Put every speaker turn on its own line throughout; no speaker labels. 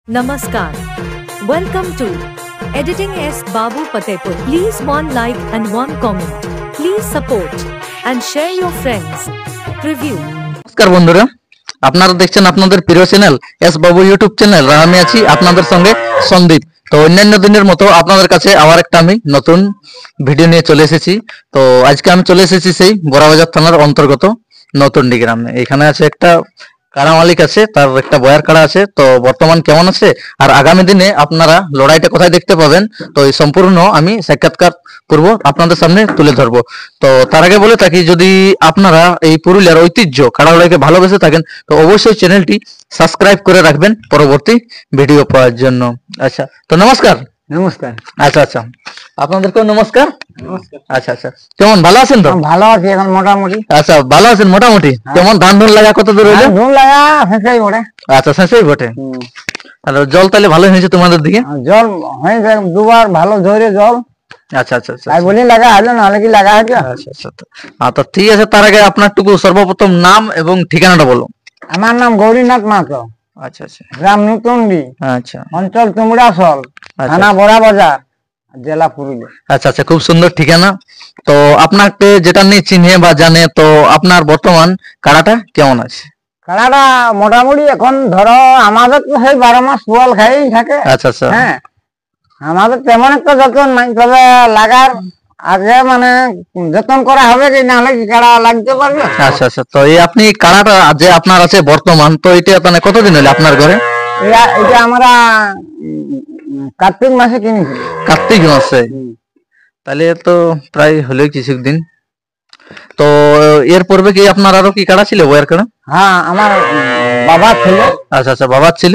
Namaskar. Welcome to Editing S. Babu Patepur. Please one like and one comment. Please support and share your friends. Preview.
নমস্কার বন্ধুরা, আপনারা দেখছেন আপনাদের প্রিয় channel S বাবু YouTube channel. আর আমি আছি আপনাদের সঙ্গে সন্দীপ। তো অন্যান্য দিনের মতো আপনাদের কাছে আবার একটা আমি নতুন ভিডিও নিয়ে চলে এসেছি। তো আজকে আমি চলে এসেছি সেই বড়াবাজার থানার অন্তর্গত নতুনডি গ্রামে। এখানে আছে একটা কাড়া মালিক আছে, তার একটা বয়ার কাড়া আছে। তো বর্তমান কেমন আছে আর আগামী দিনে আপনারা লড়াইটা কোথায় দেখতে পাবেন, তো এই সম্পূর্ণ আমি সাক্ষাৎকার পূর্ব আপনাদের সামনে তুলে ধরবো। তো তার আগে বলে থাকি, যদি আপনারা এই পুরুলিয়ার ঐতিহ্য কাড়া লড়াইকে ভালোবেসে থাকেন তো অবশ্যই চ্যানেলটি সাবস্ক্রাইব করে রাখবেন পরবর্তী ভিডিও পাওয়ার জন্য। আচ্ছা, তো নমস্কার।
নমস্কার।
আচ্ছা আচ্ছা, আপনাদেরকেও নমস্কার। আচ্ছা আচ্ছা, কেমন ভালো আছেন? তো
ভালো আছি এখন মোটামুটি।
আচ্ছা, ভালো আছেন মোটামুটি। কেমন ধান ধুন লাগা কত দূর হইলো?
ধুন লাগা শেষই বটে।
আচ্ছা, শেষই বটে। তাহলে জল তাহলে ভালো হয়েছে তোমাদের দিকে?
জল হয়েছে দুবার, ভালো ধরে জল।
আচ্ছা আচ্ছা আচ্ছা,
তাই বলি লাগা হলো, নাহলে কি লাগা হয়েছে?
আচ্ছা আচ্ছা, তো ঠিক আছে। তার আগে আপনার টুকু সর্বপ্রথম নাম এবং ঠিকানাটা বলো।
আমার নাম গৌরীনাথ মাহাতো।
আচ্ছা আচ্ছা,
গ্রাম নতুনডি,
আচ্ছা,
অঞ্চল তুমড়াসল, থানা বড়াবাজার, জেলা পুরুলিয়া।
আচ্ছা আচ্ছা, খুব সুন্দর ঠিকানা। তো আপনাকে যেটা নিয়ে চিনে বা জানে, তো আপনার বর্তমান কাড়াটা কেমন আছে?
কাড়াটা মোটামুটি এখন ধরো আমাদের তো সেই 12 মাস জল খাই থাকে।
আচ্ছা আচ্ছা,
হ্যাঁ, আমাদের তেমন একটা যত্ন নাই, তবে লাগার আগে মানে যত্ন করা হবে কি, নাহলে কি কাড়া লাগতে পারবে।
আচ্ছা আচ্ছা, তো এই আপনি কাড়াটা যে আপনার আছে বর্তমান, তো এটা মানে কতদিন হলো আপনার ঘরে?
এটা আমরা কার্তিক মাসে কিনেছি।
কার্তিক মাসে? তাহলে তো প্রায় হলো কিছুদিন। তো এর পূর্বে কি আপনার আরো কি কাড়া ছিল, বইয়ের কাড়া?
হ্যাঁ, আমার বাবা ছিল।
আচ্ছা আচ্ছা, বাবার ছিল।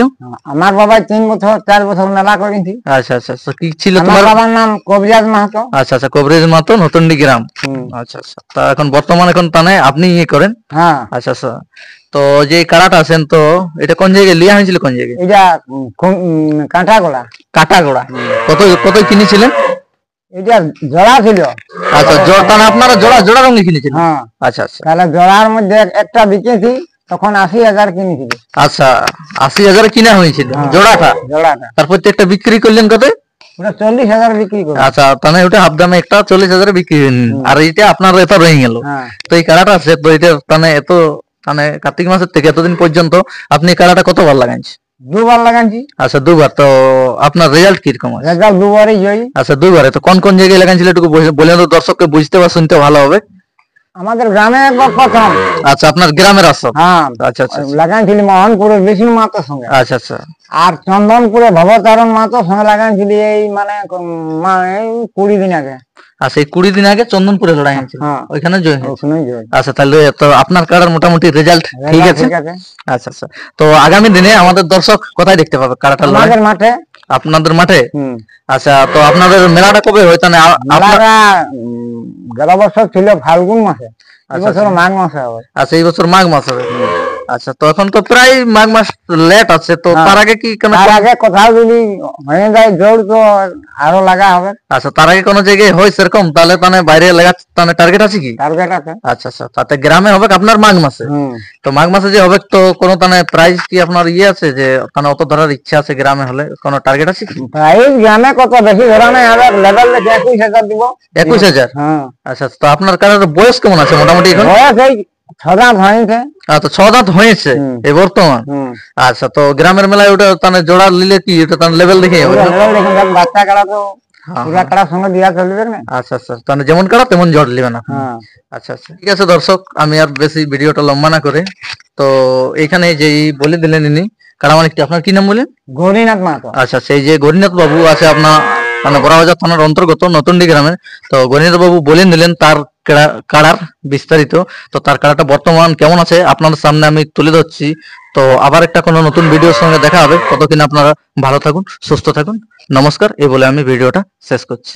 আমার বাবা 3 বছর 4 বছর মেলা করেছি।
আচ্ছা আচ্ছা, তো কি ছিল
আমার
তোমার?
বাবার নাম কবিরাজ মাহাতো।
আচ্ছা আচ্ছা, কবরেজ মাতো, নতুনডি গ্রাম। আচ্ছা আচ্ছা, তা এখন বর্তমান এখন তানে আপনি ইয়ে করেন?
হ্যাঁ।
আচ্ছা আচ্ছা, তো যে কাড়াটা আছেন, তো এটা কোন জায়গায় লিয়া হয়েছিল? কোন জায়গায়?
এটা কাঁঠাগোড়া।
কাটাগোড়া। কত কত কিনেছিলেন?
এটা জোড়া ছিল।
আচ্ছা, জোড়া তাহলে আপনারা জোড়া জোড়া রঙে কিনেছিলেন?
হ্যাঁ।
আচ্ছা আচ্ছা,
তাহলে জোড়ার মধ্যে একটা বিকেছি, তখন 80,000 কিনেছিল।
আচ্ছা, 80,000 কিনা হয়েছিল জোড়াটা?
জোড়াটা।
তারপর একটা বিক্রি করলেন কত?
ওটা 40,000 বিক্রি করে।
আচ্ছা, তাহলে ওটা হাফ দামে একটা 40,000 বিক্রি হলেন। আর এইটা আপনার এত রয়ে গেল। তো এই কাড়াটা আছে, তো এটা মানে এত মানে কার্তিক মাসের থেকে এতদিন পর্যন্ত আপনি কাড়াটা কতবার লাগাইছেন?
2বার লাগাইছি।
আচ্ছা, 2বার। তো আপনার রেজাল্ট কিরকম আছে?
রেজাল্ট 2বারই জয়ী।
আচ্ছা, 2বারে। তো কোন কোন জায়গায় লাগাইছিল একটু বলে তো দর্শককে বুঝতে বা শুনতে ভালো হবে।
আমাদের গ্রামে একবার প্রথম।
আচ্ছা, আপনার গ্রামের আসল?
হ্যাঁ।
আচ্ছা আচ্ছা,
লাগাইছিলি মোহনপুরের বিষ্ণু মাহাতোর সঙ্গে।
আচ্ছা আচ্ছা,
আর চন্দনপুরে ভবতারণ মাহাতোর সঙ্গে লাগাইছিলি এই মানে এই 20 দিন আগে।
আচ্ছা, এই 20 দিন আগে চন্দনপুরে লড়াই হয়েছিল, ওইখানে জয় হয়েছে।
ওখানেই জয়।
আচ্ছা, তাহলে তো আপনার কাড়ার মোটামুটি রেজাল্ট ঠিক আছে। আচ্ছা আচ্ছা, তো আগামী দিনে আমাদের দর্শক কোথায় দেখতে পাবে কাড়াটা?
আমাদের মাঠে।
আপনাদের মাঠে? আচ্ছা, তো আপনাদের মেলাটা কবে হয়? তাহলে
মেলাটা গেল বছর ছিল ফাল্গুন মাসে, এই বছর মাঘ মাসে হবে।
আচ্ছা, এই বছর মাঘ মাস হবে। আচ্ছা, তো এখন তো প্রায় মাঘ মাস লেট আছে, তো তার আগে কি
তার আগে কোথাও যদি হয়ে যায় জোর, তো আরো লাগা হবে।
আচ্ছা, তার আগে কোন জায়গায় হয় সেরকম, তাহলে তাহলে বাইরে লাগা তাহলে টার্গেট আছে কি?
টার্গেট আছে।
আচ্ছা আচ্ছা, তাতে গ্রামে হবে আপনার মাঘ মাসে? তো মাঘ মাসে যে হবে, তো কোনো তাহলে প্রাইস কি আপনার ইয়ে আছে যে তাহলে অত ধরার ইচ্ছা আছে গ্রামে হলে, কোনো টার্গেট আছে কি?
প্রাইস গ্রামে কত বেশি ধরা নাই, আবার লেভেল দেখে 21,000 দিব।
21,000?
হ্যাঁ।
আচ্ছা, তো আপনার কারোর বয়স কেমন আছে মোটামুটি এখন?
বয়স এই 6 দাঁত হয়েছে।
আচ্ছা, 6 দাঁত হয়েছে এই বর্তমান। আচ্ছা, তো গ্রামের মেলায় ওটা তাহলে জোড়া নিলে কি ওটা তাহলে লেভেল দেখে হবে?
লেভেল দেখে বাচ্চা কাড়া তো পুরা কাড়ার সঙ্গে দিয়া চলবে না।
আচ্ছা আচ্ছা, তাহলে যেমন কাড়া তেমন জোড় নেবেন আপনি? আচ্ছা আচ্ছা, ঠিক আছে দর্শক, আমি আর বেশি ভিডিওটা লম্বা না করে, তো এখানে যেই বলে দিলেন ইনি কাড়া মালিকটি, আপনার কি নাম বলেন?
গৌরীনাথ মাহাতো।
আচ্ছা, সেই যে গৌরীনাথ বাবু আছে আপনার মানে বড়াবাজার থানার অন্তর্গত নতুনডি গ্রামে, তো গৌরীনাথ বাবু বলেন দিলেন তার কাড়ার বিস্তারিত। তো তার কাড়াটা বর্তমান কেমন আছে আপনাদের সামনে আমি তুলে ধরছি। তো আবার একটা কোনো নতুন ভিডিওর সঙ্গে দেখা হবে, ততক্ষণ আপনারা ভালো থাকুন, সুস্থ থাকুন। নমস্কার, এই বলে আমি ভিডিওটা শেষ করছি।